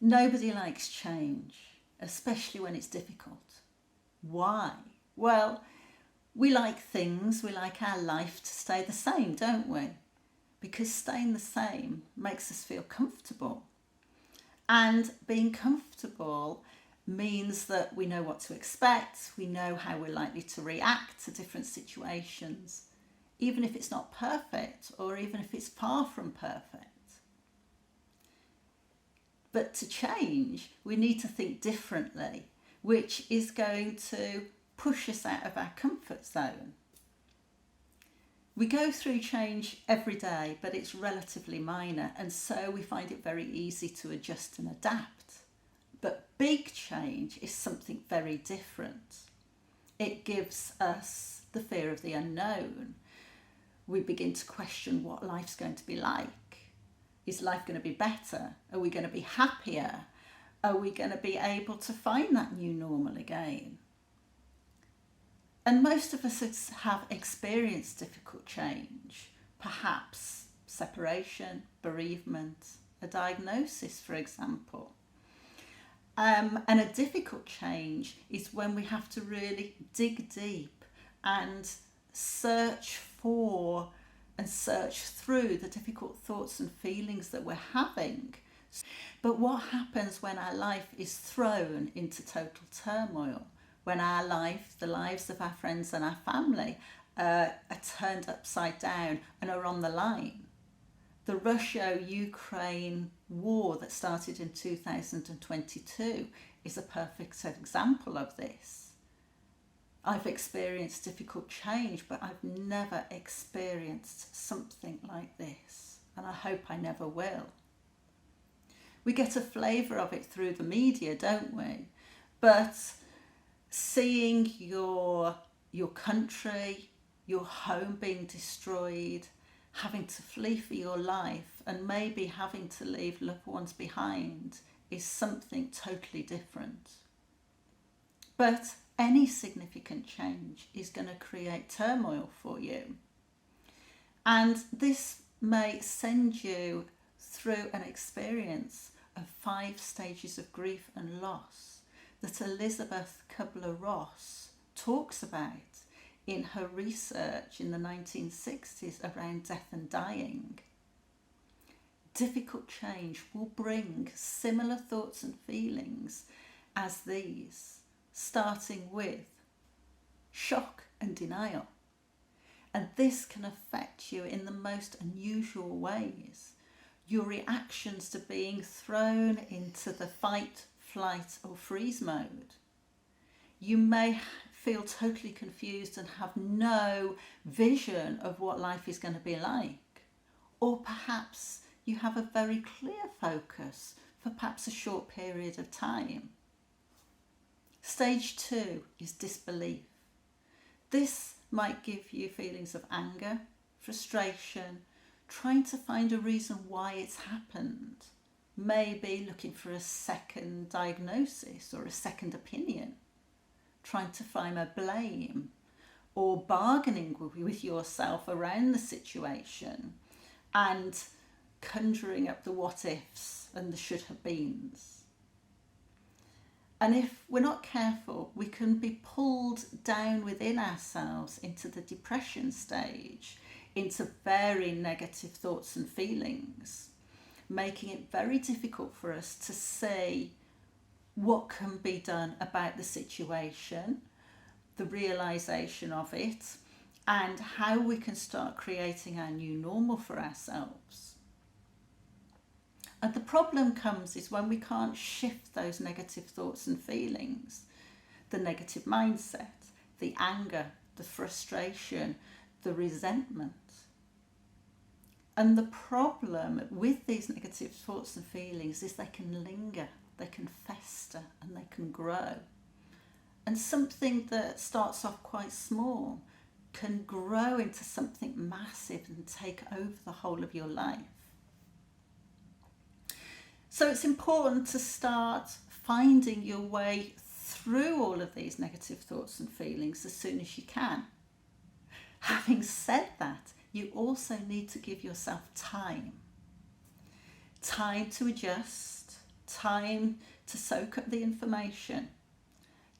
Nobody likes change, especially when it's difficult. Why? Well, we like our life to stay the same, don't we? Because staying the same makes us feel comfortable. And being comfortable means that we know what to expect, we know how we're likely to react to different situations, even if it's not perfect or even if it's far from perfect. But to change, we need to think differently, which is going to push us out of our comfort zone. We go through change every day, but it's relatively minor, and so we find it very easy to adjust and adapt. But big change is something very different. It gives us the fear of the unknown. We begin to question what life's going to be like. Is life going to be better? Are we going to be happier? Are we going to be able to find that new normal again? And most of us have experienced difficult change, perhaps separation, bereavement, a diagnosis, for example. And a difficult change is when we have to really dig deep and search for and search through the difficult thoughts and feelings that we're having. But what happens when our life is thrown into total turmoil? When our life, the lives of our friends and our family are turned upside down and are on the line? The Russia-Ukraine war that started in 2022 is a perfect example of this. I've experienced difficult change, but I've never experienced something like this, and I hope I never will. We get a flavour of it through the media, don't we? But seeing your country, your home being destroyed, having to flee for your life, and maybe having to leave loved ones behind is something totally different. But any significant change is going to create turmoil for you. And this may send you through an experience of 5 stages of grief and loss that Elizabeth Kubler-Ross talks about in her research in the 1960s around death and dying. Difficult change will bring similar thoughts and feelings as these, starting with shock and denial. And this can affect you in the most unusual ways. Your reactions to being thrown into the fight, flight or freeze mode. You may feel totally confused and have no vision of what life is going to be like. Or perhaps you have a very clear focus for perhaps a short period of time. Stage 2 is disbelief. This might give you feelings of anger, frustration, trying to find a reason why it's happened. Maybe looking for a second diagnosis or a second opinion. Trying to find a blame or bargaining with yourself around the situation and conjuring up the what ifs and the should have beens. And if we're not careful, we can be pulled down within ourselves into the depression stage, into very negative thoughts and feelings, making it very difficult for us to see what can be done about the situation, the realisation of it, and how we can start creating our new normal for ourselves. And the problem comes is when we can't shift those negative thoughts and feelings, the negative mindset, the anger, the frustration, the resentment. And the problem with these negative thoughts and feelings is they can linger, they can fester and they can grow. And something that starts off quite small can grow into something massive and take over the whole of your life. So it's important to start finding your way through all of these negative thoughts and feelings as soon as you can. Having said that, you also need to give yourself time. Time to adjust, time to soak up the information,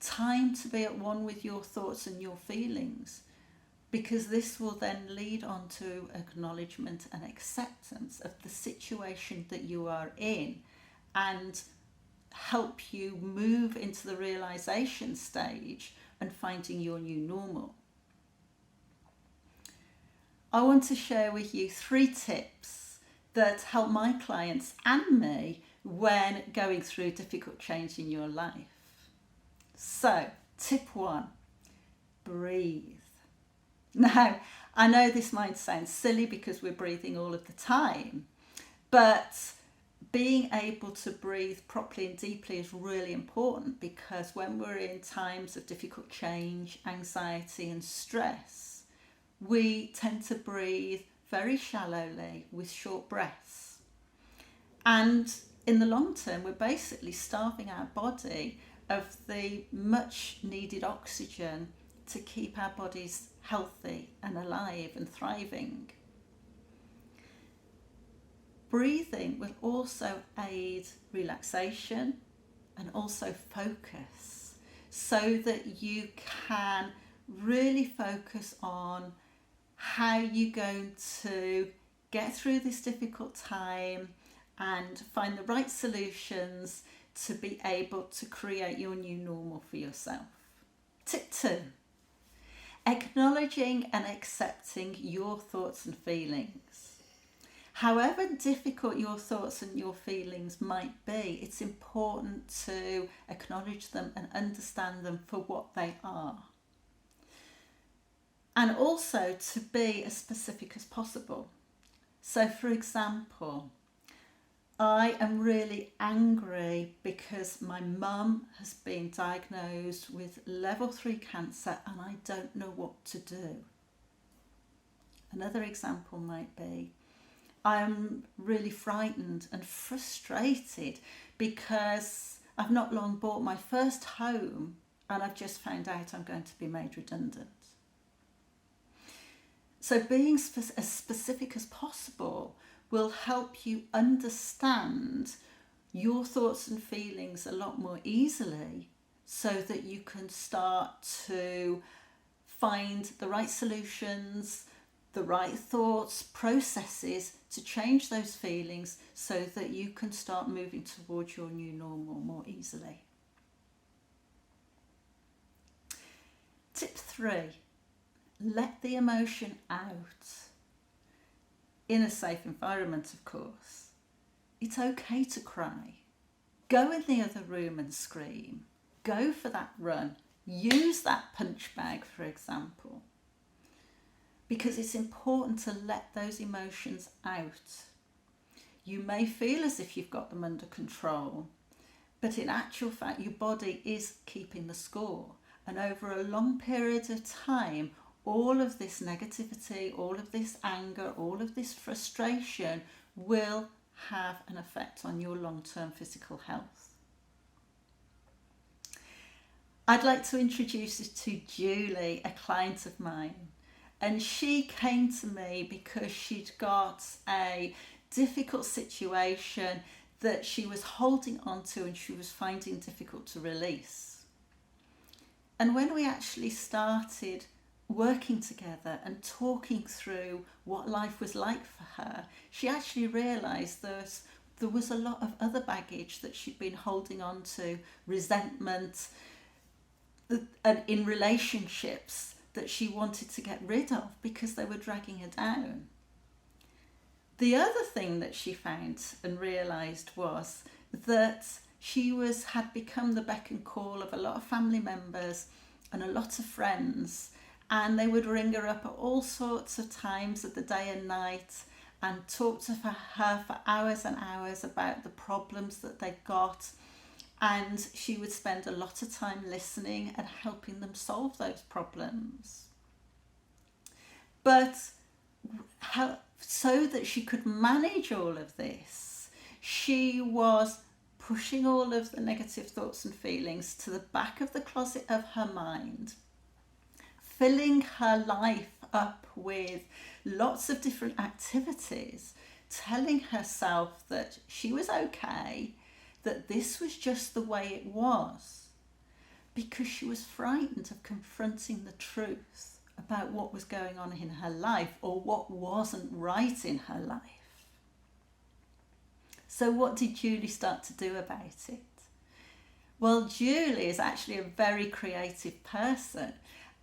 time to be at one with your thoughts and your feelings, because this will then lead on to acknowledgement and acceptance of the situation that you are in and help you move into the realization stage and finding your new normal. I want to share with you 3 tips that help my clients and me when going through difficult change in your life. So, tip 1, breathe. Now, I know this might sound silly because we're breathing all of the time, but being able to breathe properly and deeply is really important, because when we're in times of difficult change, anxiety and stress, we tend to breathe very shallowly with short breaths. And in the long term, we're basically starving our body of the much needed oxygen to keep our bodies healthy and alive and thriving. Breathing will also aid relaxation and also focus, so that you can really focus on how you're going to get through this difficult time and find the right solutions to be able to create your new normal for yourself. Tip 2, acknowledging and accepting your thoughts and feelings. However difficult your thoughts and your feelings might be, it's important to acknowledge them and understand them for what they are. And also to be as specific as possible. So, for example, I am really angry because my mum has been diagnosed with level 3 cancer and I don't know what to do. Another example might be, I'm really frightened and frustrated because I've not long bought my first home and I've just found out I'm going to be made redundant. So being as specific as possible will help you understand your thoughts and feelings a lot more easily, so that you can start to find the right solutions, the right thoughts, processes to change those feelings, so that you can start moving towards your new normal more easily. Tip 3, let the emotion out. In a safe environment, of course. It's okay to cry. Go in the other room and scream. Go for that run. Use that punch bag, for example. Because it's important to let those emotions out. You may feel as if you've got them under control, but in actual fact, your body is keeping the score. And over a long period of time, all of this negativity, all of this anger, all of this frustration will have an effect on your long-term physical health. I'd like to introduce you to Julie, a client of mine. And she came to me because she'd got a difficult situation that she was holding on to and she was finding difficult to release. And when we actually started working together and talking through what life was like for her, she actually realised there was a lot of other baggage that she'd been holding on to, resentment, and in relationships that she wanted to get rid of because they were dragging her down. The other thing that she found and realised was that she had become the beck and call of a lot of family members and a lot of friends, and they would ring her up at all sorts of times of the day and night and talk to her for hours and hours about the problems that they got, and she would spend a lot of time listening and helping them solve those problems. But so that she could manage all of this, she was pushing all of the negative thoughts and feelings to the back of the closet of her mind, filling her life up with lots of different activities, telling herself that she was okay, that this was just the way it was, because she was frightened of confronting the truth about what was going on in her life or what wasn't right in her life. So what did Julie start to do about it? Well, Julie is actually a very creative person,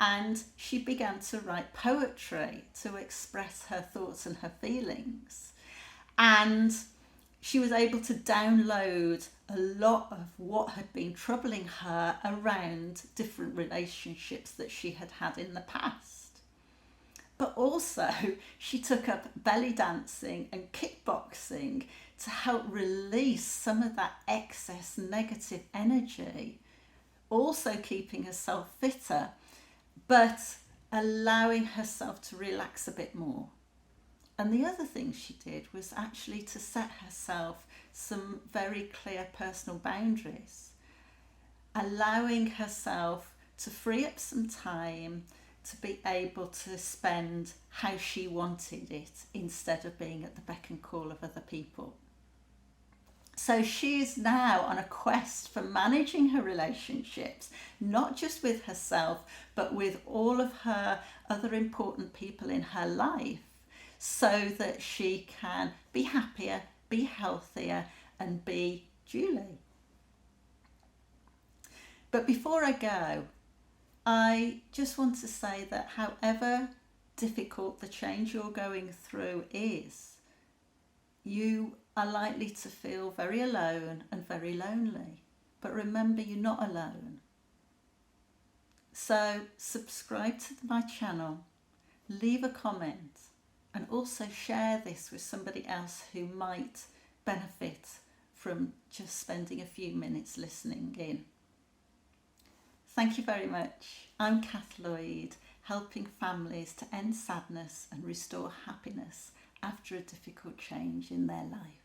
and she began to write poetry to express her thoughts and her feelings. And she was able to download a lot of what had been troubling her around different relationships that she had had in the past. But also, she took up belly dancing and kickboxing to help release some of that excess negative energy, also keeping herself fitter, but allowing herself to relax a bit more. And the other thing she did was actually to set herself some very clear personal boundaries, allowing herself to free up some time to be able to spend how she wanted it instead of being at the beck and call of other people. So she is now on a quest for managing her relationships, not just with herself, but with all of her other important people in her life, so that she can be happier, be healthier, and be Julie. But before I go, I just want to say that however difficult the change you're going through is, you are likely to feel very alone and very lonely. But remember, you're not alone. So subscribe to my channel, leave a comment, and also share this with somebody else who might benefit from just spending a few minutes listening in. Thank you very much. I'm Kath Lloyd, helping families to end sadness and restore happiness after a difficult change in their life.